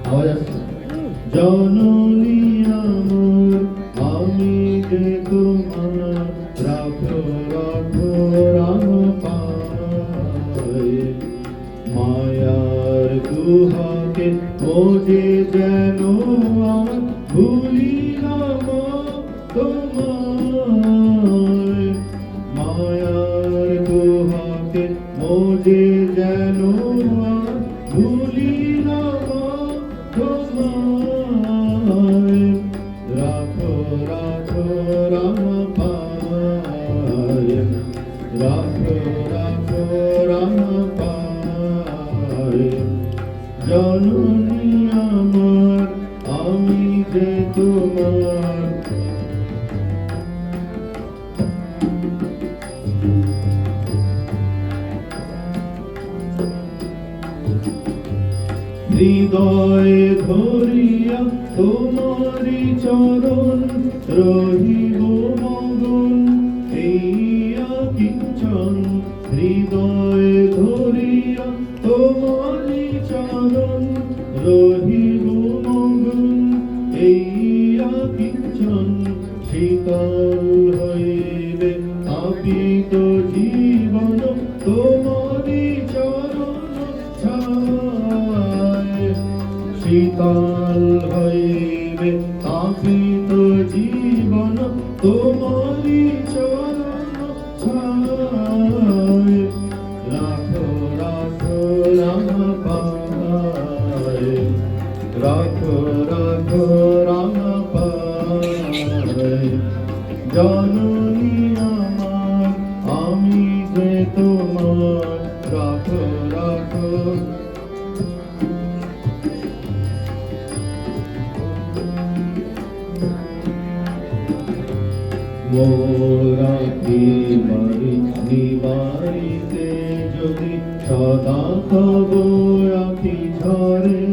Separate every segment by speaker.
Speaker 1: আওয়াজ আসছে। জননী আমার আমি যে তোমার, রাখো রাখো রাম পায়ে, মায়ার দুহাকে মোজে যেন আর ভুলি না মা তোমায়, মায়ার দুহাকে মোজে যেন আর ভুলি না মা তোমায়, রাখো রাখো রাম পায়ে, রাখো রাখো রাম পায়ে, জননী আমার আমি যে তোমার। হৃদয়ে ধরিয়া তোমারি চরণ রহিব মগন এইয়া কিঞ্চন, হৃদয়ে ধরিয়া তোমারি চরণ রহিব মগন এইয়া কিঞ্চন, শীতল হইবে তাপিত জীবন তোমারি চরণ ছায়, শীতল হইবে তাপিত জীবন তোমারি চরণ ছায়, রাখো রাখো রাম পায়ে, রাখো রাখো রাম পায়ে, জননী আমার আমি যে তোমার, রাখো রাখো। মোরা নিবারিতে যদি সদা তব আখি ঝরে,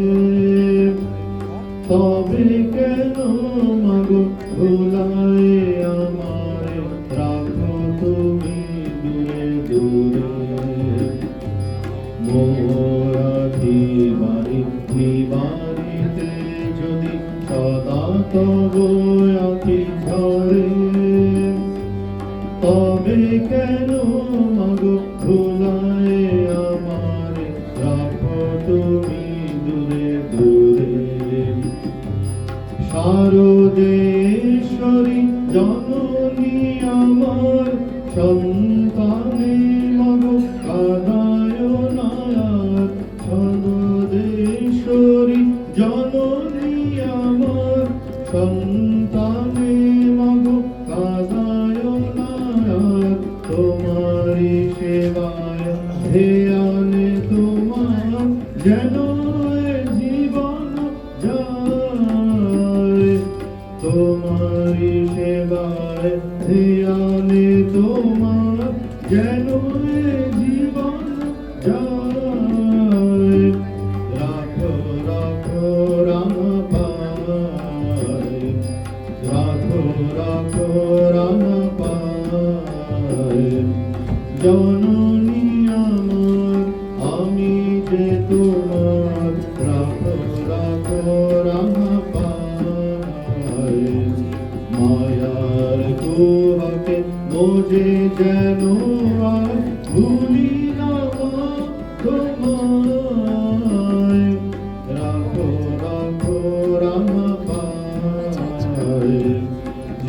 Speaker 1: তবে কেন মাগো ভুলায় আমারে, রাখো তুমি দূরে দূরে, মোরা নিবারিতে যদি সদা তব আখি ঝরে, তবে কেন মাগো ভুলায় আমারে, রাখো তুমি দূরে দূরে, শারদেশ্বরী জননী আমার সন্তানে মাগো কাঁদায় না আর, শারদেশ্বরী জননী আমার সন্তানে মাগো কাঁদায় না আর, তোমারি সেবায় ধ্যানে তোমার যেন জীবন যায়, তোমারি সেবায় ধ্যানে তোমার যেন জীবন যায়, রাখো রাখো রাম পায়ে, রাখো রাখো রাম পায়ে, জননী আমার আমি যে তোমার, রাখো রাখো রাম পায়ে, মায়ার দুহাকে মোজে যেন আর ভুলি না মা তোমায়, রাখো রাখো রাম পায়ে,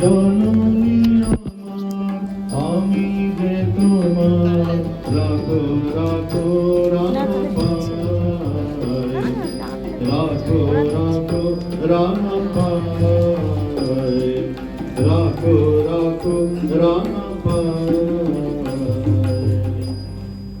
Speaker 1: জননী আমার আমি যে তোমার, রাখো রাখো রাম পায়ে, রাখো রাখো রাম পায়ে, রাখো রাখো রাম